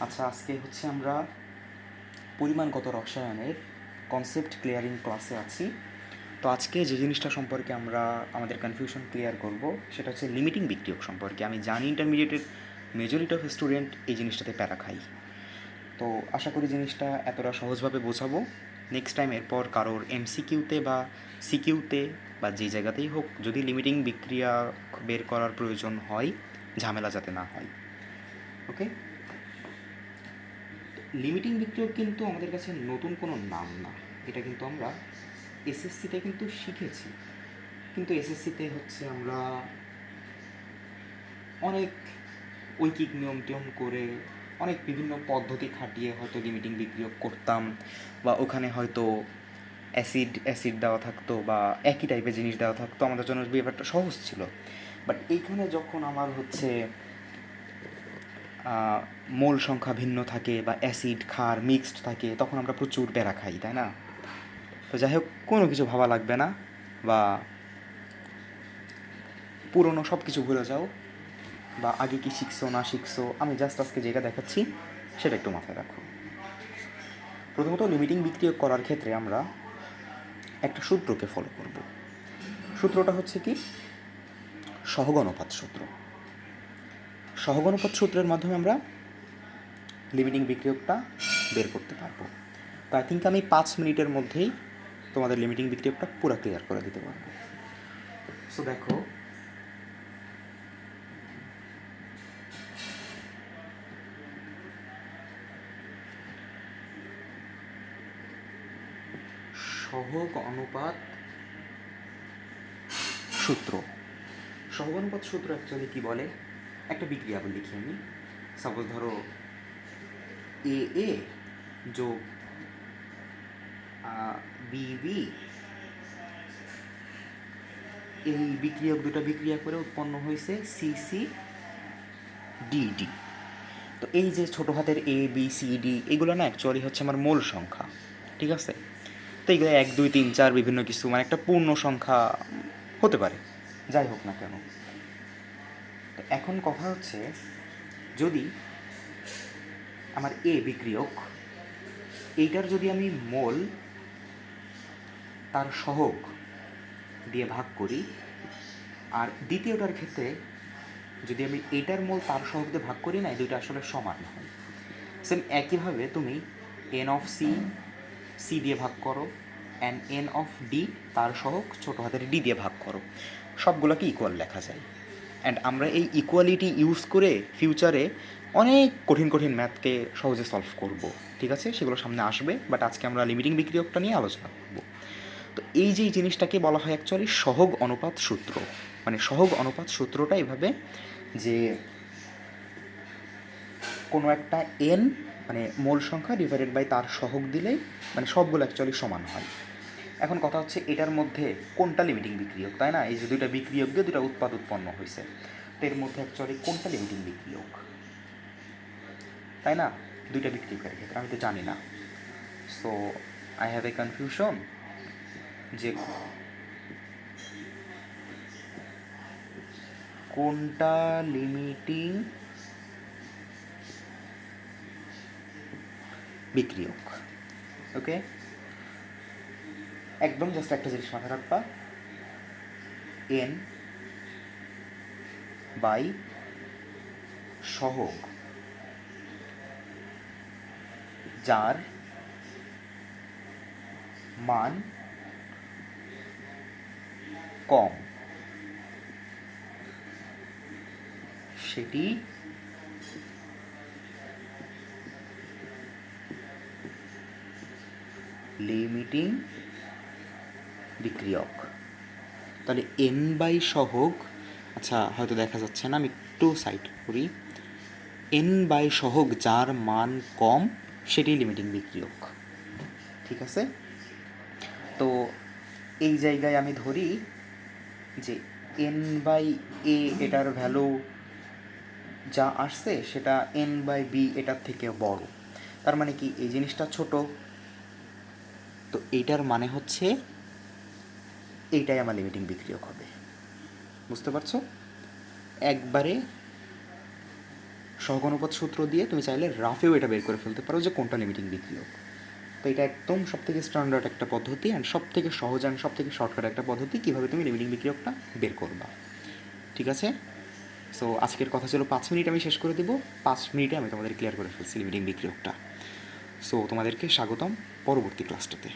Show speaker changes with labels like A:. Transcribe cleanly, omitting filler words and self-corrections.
A: আচ্ছা, আজকে হচ্ছে আমরা পরিমাণগত রসায়নের কনসেপ্ট ক্লিয়ারিং ক্লাসে আছি। তো আজকে যে জিনিসটা সম্পর্কে আমরা আমাদের কনফিউশন ক্লিয়ার করব সেটা হচ্ছে লিমিটিং বিক্রিয়ক সম্পর্কে। আমি জানি ইন্টারমিডিয়েটের মেজরিটি অফ স্টুডেন্ট এই জিনিসটাতে প্যারা খাই। তো আশা করি জিনিসটা এতটা সহজভাবে বোঝাবো। নেক্সট টাইম এরপর কারোর এমসিকিউতে বা সিকিউতে বা যে জায়গাতেই হোক যদি লিমিটিং বিক্রিয়া বের করার প্রয়োজন হয়, ঝামেলা যাতে না হয়। ওকে, লিমিটিং বিক্রিয়ক কিন্তু আমাদের কাছে নতুন কোনো নাম না। এটা কিন্তু আমরা এসএসসিতে কিন্তু শিখেছি, কিন্তু এসএসসিতে হচ্ছে আমরা অনেক ঐকিক নিয়ম টিয়ম করে অনেক বিভিন্ন পদ্ধতি খাটিয়ে হয়তো লিমিটিং বিক্রিয়ক করতাম, বা ওখানে হয়তো অ্যাসিড দেওয়া থাকতো বা একই টাইপের জিনিস দেওয়া থাকতো, আমাদের জন্য ব্যাপারটা সহজ ছিল। বাট এইখানে যখন আমার হচ্ছে মোল সংখ্যা ভিন্ন থাকে বা অ্যাসিড ক্ষার মিক্সড থাকে, তখন আমরা প্রচুর প্যারা খাই, তাই না? তো যাই হোক, কোনো কিছু ভাবা লাগবে না, বা পুরনো সব কিছু ভুলে যাও, বা আগে কি শিখছো না শিখছো, আমি জাস্ট আজকে যেটা দেখাচ্ছি সেটা একটু মাথায় রাখো। প্রথমত, লিমিটিং বিক্রিয়ক করার ক্ষেত্রে আমরা একটা সূত্রকে ফলো করব। সূত্রটা হচ্ছে কি? সহগ অনুপাত সূত্র। সহগ অনুপাত সূত্রের মাধ্যমে আমরা লিমিটিং বিক্রিয়কটা বের করতে পারবো। তো আই থিঙ্ক আমি 5 মিনিটের মধ্যেই তোমাদের লিমিটিং বিক্রিয়কটা পুরো ক্লিয়ার করে দিতে পারবো। সো দেখো, সহগ অনুপাত সূত্র। সহগ অনুপাত সূত্র অ্যাকচুয়ালি কী বলে? একটা বিক্রিয়া লিখি আমি। সাপোজ ধরো এ এ যোগ বি বি, এই বিক্রিয়ক দুটো বিক্রিয়া করে উৎপন্ন হয়েছে সি সি ডি ডি। তো এই যে ছোটো হাতের এ বি সি ডি, এগুলো না অ্যাকচুয়ালি হচ্ছে আমার মূল সংখ্যা, ঠিক আছে? তো এইগুলো 1 2 3 4 বিভিন্ন কিছু, মানে একটা পূর্ণ সংখ্যা হতে পারে, যাই হোক না কেন। তো এখন কথা হচ্ছে, যদি আমার এ বিক্রিয়ক, এইটার যদি আমি মোল তার সহগ দিয়ে ভাগ করি, আর দ্বিতীয়টার ক্ষেত্রে যদি আমি এটার মোল তার সহগ দিয়ে ভাগ করি না, এই দুইটা আসলে সমান হয়। সেম একইভাবে তুমি এন অফ সি সি দিয়ে ভাগ করো, অ্যান্ড এন অফ ডি তার সহগ ছোটো হাতের ডি দিয়ে ভাগ করো, সবগুলোকে ইকুয়াল লেখা যায়। অ্যান্ড আমরা এই ইকুয়ালিটি ইউজ করে ফিউচারে অনেক কঠিন কঠিন ম্যাথকে সহজে সলভ করব, ঠিক আছে? সেগুলো সামনে আসবে, বাট আজকে আমরা লিমিটিং বিক্রিয়কটা নিয়ে আলোচনা করব। তো এই যে জিনিসটাকে বলা হয় অ্যাকচুয়ালি সহগ অনুপাত সূত্র। মানে সহগ অনুপাত সূত্রটা এভাবে যে কোনো একটা এন, মানে মূল সংখ্যা ডিভাইডেড বাই তার সহগ দিলেই মানে সবগুলো অ্যাকচুয়ালি সমান হয়। এখন কথা হচ্ছে এটার মধ্যে কোনটা লিমিটিং বিক্রিয়ক, তাই না? এই যে দুইটা বিক্রিয়ক দিয়ে দুটা উৎপাদ উৎপন্ন হয়েছে, তো এর মধ্যে অ্যাকচুয়ালি কোনটা লিমিটিং বিক্রিয়ক, তাই না? দুইটা বিক্রিয়কের ক্ষেত্রে আমি তো জানি না। So I have a confusion যে কোনটা লিমিটিং বিক্রিয়ক। ওকে, একদম জাস্ট একটা জিনিস মাথায় রাখবা, এন বাই সহগ যার মান কম সেটি লিমিটিং বিক্রিয়ক। তাহলে এন বাই সহগ, আচ্ছা হয়তো দেখা যাচ্ছে না, আমি একটু সাইড করি, এন বাই সহগ যার মান কম সেটি লিমিটিং বিক্রিয়ক, ঠিক আছে? তো এই জায়গায় আমি ধরি যে এন বাই এ এটার ভ্যালু যা আসছে সেটা এন বাই বি এটার থেকে বড়, তার মানে কি এই জিনিসটা ছোট, তো এইটার মানে হচ্ছে এইটাই আমার লিমিটিং বিক্রিয়ক হবে। বুঝতে পারছো? একবারে সহগ অনুপাত সূত্র দিয়ে তুমি চাইলে রাফেও এটা বের করে ফেলতে পারো যে কোনটা লিমিটিং বিক্রিয়ক। তো এটা একদম সবথেকে স্ট্যান্ডার্ড একটা পদ্ধতি অ্যান্ড সবথেকে সহজ অ্যান্ড সবথেকে শর্টকাট একটা পদ্ধতি কীভাবে তুমি লিমিটিং বিক্রিয়কটা বের করবা। ঠিক আছে? সো আজকের কথা ছিল 5 মিনিট আমি শেষ করে দেবো, 5 মিনিটে আমি তোমাদের ক্লিয়ার করে ফেলছি লিমিটিং বিক্রিয়কটা। সো তোমাদেরকে স্বাগতম পরবর্তী ক্লাসটাতে।